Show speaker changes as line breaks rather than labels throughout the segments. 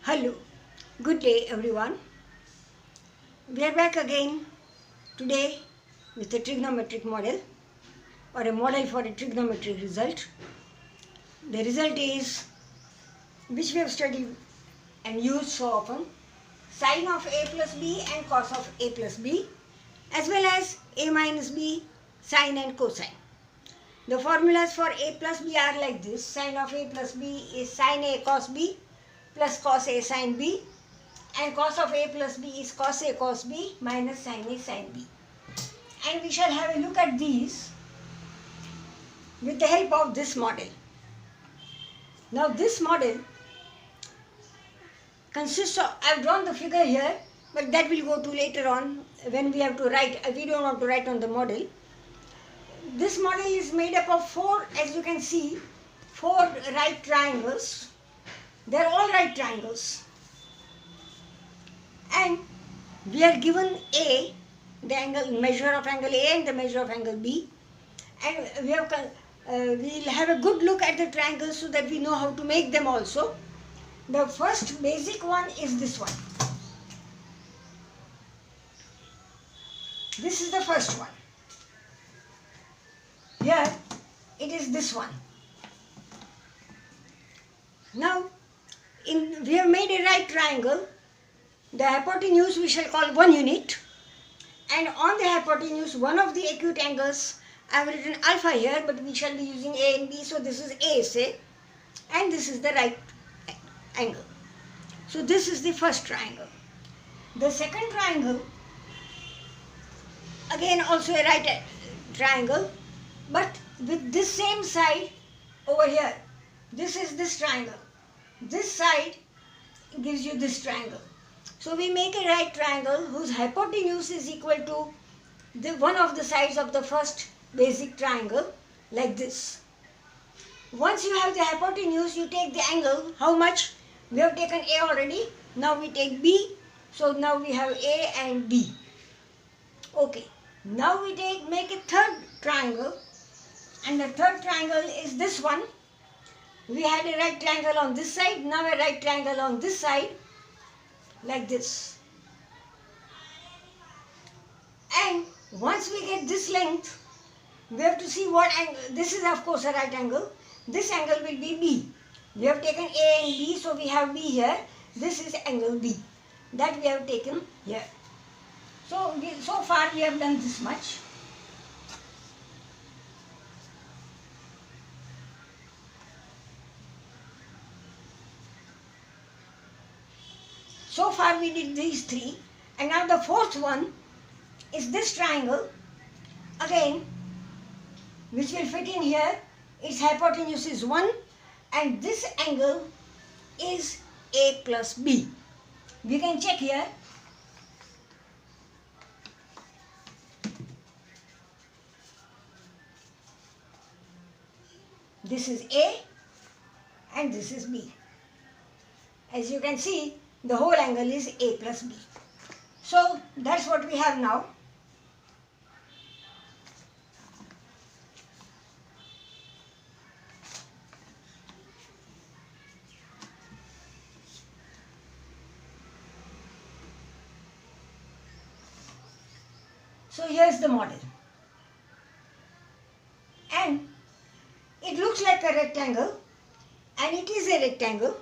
Hello, good day everyone. We are back again today with a trigonometric model or a model for a trigonometric result. The result is, which we have studied and used so often, sine of a plus b and cos of a plus b, as well as a minus b, sine and cosine. The formulas for a plus b are like this. Sine of a plus b is sine a cos b plus cos a sine b, and cos of a plus b is cos a cos b minus sin a sin b. And we shall have a look at these with the help of this model. Now this model consists of, I have drawn the figure here, but that will go to later on when we have to write. We don't want to write on the model. This model is made up of four, as you can see, four right triangles. They are all right triangles. And we are given A, the angle, measure of angle A and the measure of angle B. And we will have a good look at the triangles so that we know how to make them also. The first basic one is this one. This is the first one. Here it is this one. Now we have made a right triangle. The hypotenuse we shall call 1 unit, and on the hypotenuse one of the acute angles, I have written alpha here, but we shall be using A and B, so this is ASA and this is the right angle. So this is the first triangle. The second triangle, again also a right triangle, but with this same side over here. This is this triangle. This side gives you this triangle. So we make a right triangle whose hypotenuse is equal to one of the sides of the first basic triangle, like this. Once you have the hypotenuse, you take the angle. How much? We have taken A already. Now we take B. So now we have A and B. Okay. Now we make a third triangle. And the third triangle is this one. We had a right triangle on this side. Now a right triangle on this side. Like this. And once we get this length, we have to see what angle. This is of course a right angle. This angle will be B. We have taken A and B, so we have B here. This is angle B that we have taken here. So far we have done this much. So far we did these three, and now the fourth one is this triangle, again, which will fit in here. Its hypotenuse is 1 and this angle is A plus B. We can check here. This is A and this is B. As you can see, the whole angle is A plus B. So that's what we have now. So here's the model. And it looks like a rectangle, and it is a rectangle.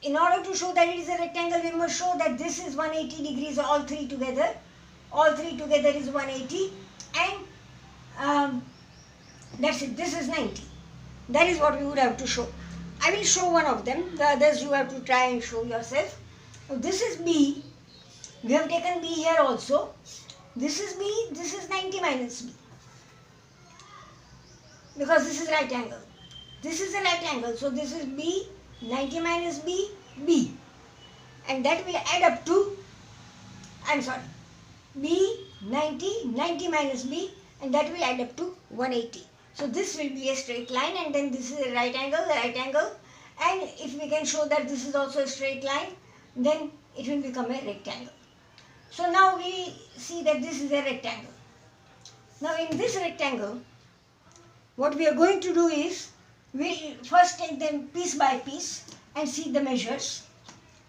In order to show that it is a rectangle, we must show that this is 180 degrees, all three together. All three together is 180, and that's it. This is 90. That is what we would have to show. I will show one of them. The others you have to try and show yourself. Now this is B. We have taken B here also. This is B. This is 90 minus B. Because this is right angle. This is a right angle. So this is B. 90 minus B, B. And that will add up to, B, 90, 90 minus B, and that will add up to 180. So this will be a straight line, and then this is a right angle, and if we can show that this is also a straight line, then it will become a rectangle. So now we see that this is a rectangle. Now in this rectangle, what we are going to do is, we'll first take them piece by piece and see the measures.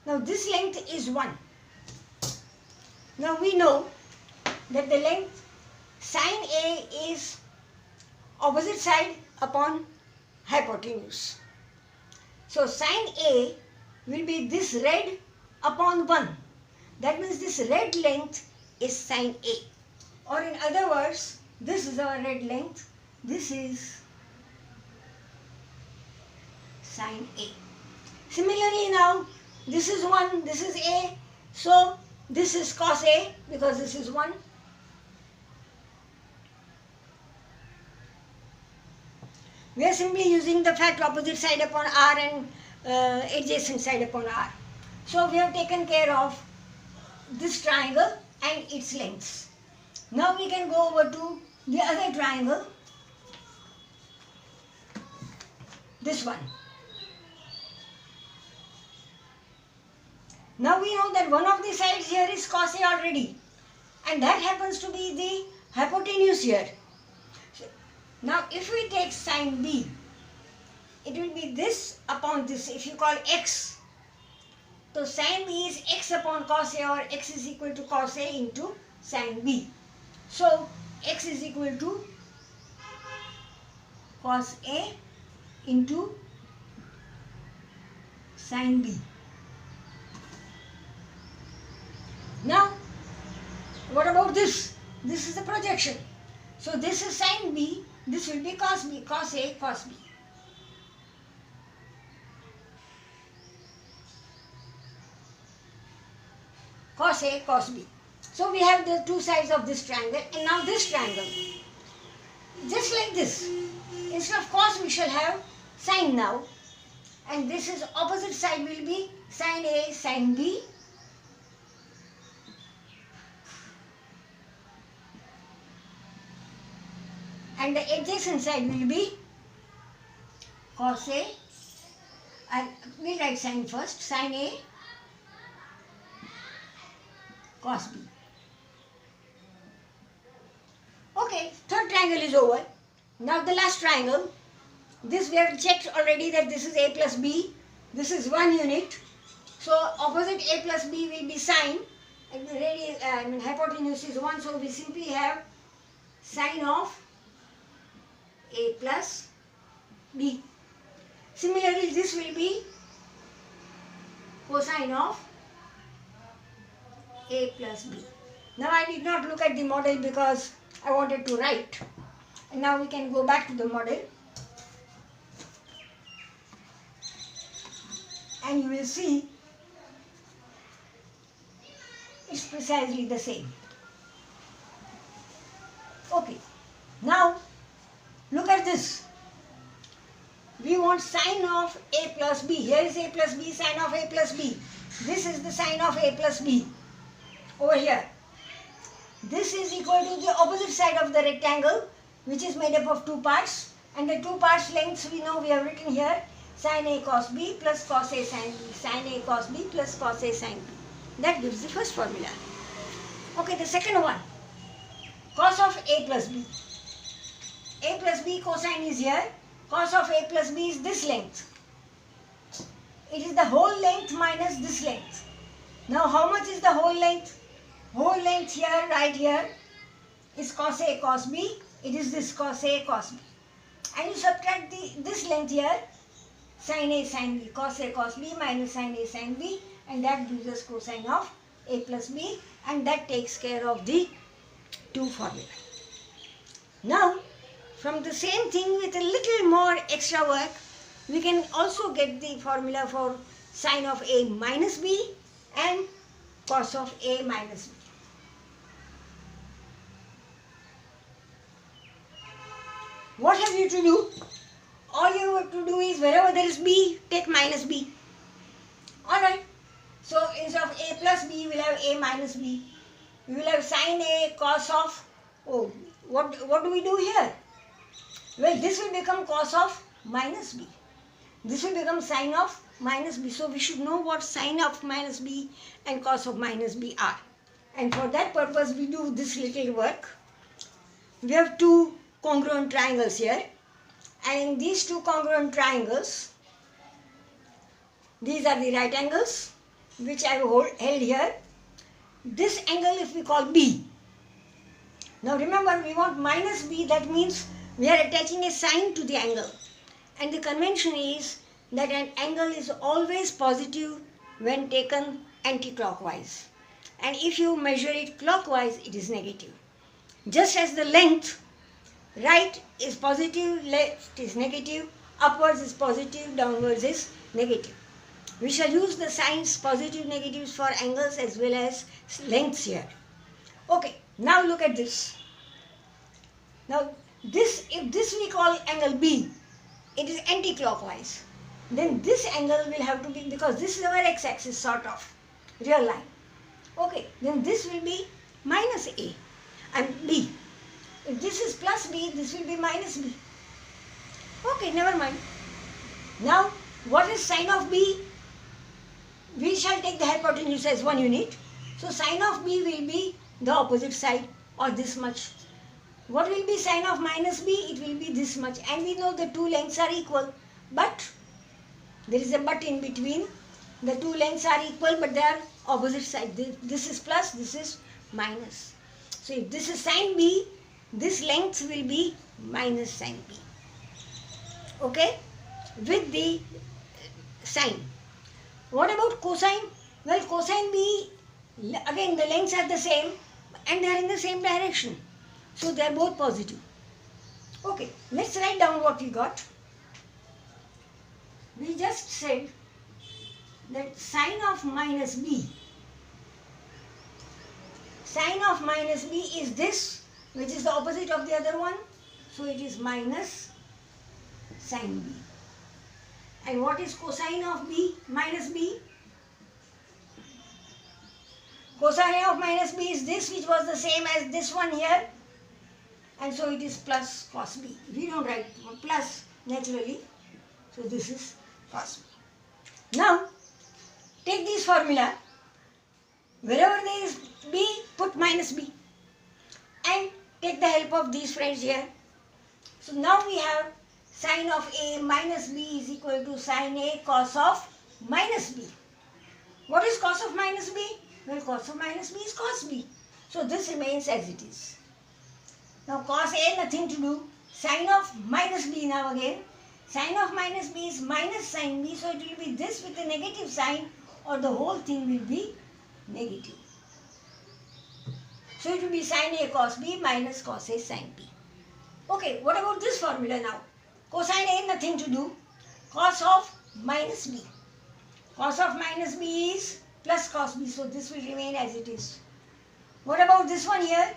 Now this length is 1. Now we know that the length sin A is opposite side upon hypotenuse. So sin A will be this red upon 1. That means this red length is sin A. Or in other words, this is our red length. This is sin A. Similarly now, this is 1, this is A. So this is cos A because this is 1. We are simply using the fact opposite side upon R and adjacent side upon R. So we have taken care of this triangle and its lengths. Now we can go over to the other triangle, this one. Now we know that one of the sides here is cos A already, and that happens to be the hypotenuse here. Now if we take sin B, it will be this upon this, if you call x. So sin B is x upon cos A, or x is equal to cos A into sin B. So x is equal to cos A into sin B. Now what about this? This is the projection. So this is sin B, this will be cos B, cos A, cos B. Cos A, cos B. So we have the two sides of this triangle, and now this triangle. Just like this. Instead of cos we shall have sin now, and this is opposite side will be sin A, sin B. And the adjacent side will be cos A, and we'll write sin first, sin A, cos B. Okay, third triangle is over. Now the last triangle. This we have checked already that this is A plus B. This is 1 unit. So opposite A plus B will be sine. And the radius, hypotenuse is 1. So we simply have sine of A plus B. Similarly, this will be cosine of A plus B. Now I did not look at the model because I wanted to write. And now we can go back to the model. And you will see it's precisely the same. Okay. Now look at this. We want sine of A plus B. Here is A plus B, sine of A plus B. This is the sine of A plus B. Over here. This is equal to the opposite side of the rectangle, which is made up of two parts. And the two parts lengths we know we have written here. Sin A cos B plus cos A sin B. Sin A cos B plus cos A sin B. That gives the first formula. Okay, the second one. Cos of A plus B. A plus B cosine is here. Cos of A plus B is this length. It is the whole length minus this length. Now how much is the whole length? Whole length here, right here, is cos A cos B. It is this cos A cos B. And you subtract this length here, sin A sin B. Cos A cos B minus sin A sin B. And that gives us cosine of A plus B. And that takes care of the two formula. Now, from the same thing with a little more extra work, we can also get the formula for sine of A minus B and cos of A minus B. What have you to do? All you have to do is wherever there is B, take minus B. Alright. So instead of A plus B, we will have A minus B. We will have sine A cos of, what do we do here? Well, this will become cos of minus B. This will become sine of minus B. So we should know what sine of minus B and cos of minus B are. And for that purpose, we do this little work. We have two congruent triangles here. And in these two congruent triangles, these are the right angles. which I have held here, this angle if we call B. Now remember, we want minus B, that means we are attaching a sign to the angle. And the convention is that an angle is always positive when taken anti-clockwise. And if you measure it clockwise, it is negative. Just as the length, right is positive, left is negative, upwards is positive, downwards is negative. We shall use the signs positive, negatives for angles as well as lengths here. Okay, now look at this. Now this, if this we call angle B, it is anti-clockwise. Then this angle will have to be, because this is our x-axis sort of, real line. Okay, then this will be minus A and B. If this is plus B, this will be minus B. Okay, never mind. Now, what is sine of B? We shall take the hypotenuse as 1 unit. So, sine of B will be the opposite side, or this much. What will be sine of minus B? It will be this much. And we know the two lengths are equal. But, there is a but in between. The two lengths are equal, but they are opposite side. This is plus, this is minus. So, if this is sine B, this length will be minus sine B. Okay? With the sine. What about cosine? Well, cosine B, again the lengths are the same and they are in the same direction. So, they are both positive. Okay, let's write down what we got. We just said that sine of minus B, sine of minus B is this, which is the opposite of the other one. So, it is minus sine B. And what is cosine of B minus B? Cosine of minus B is this, which was the same as this one here. And so it is plus cos B. We don't write plus naturally. So this is cos B. Now, take this formula. Wherever there is B, put minus B. And take the help of these friends here. So now we have sine of A minus B is equal to sine A cos of minus B. What is cos of minus B? Well, cos of minus B is cos B. So this remains as it is. Now cos A, nothing to do. Sine of minus B now again. Sine of minus B is minus sine B. So it will be this with a negative sign, or the whole thing will be negative. So it will be sine A cos B minus cos A sine B. Okay, what about this formula now? Cosine A, nothing to do. Cos of minus B. Cos of minus B is plus cos B. So this will remain as it is. What about this one here?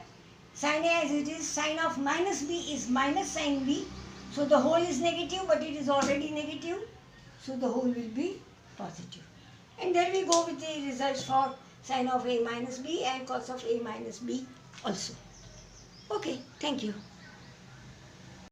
Sine A as it is. Sine of minus B is minus sine B. So the whole is negative, but it is already negative. So the whole will be positive. And there we go with the results for sine of A minus B and cos of A minus B also. Okay, thank you.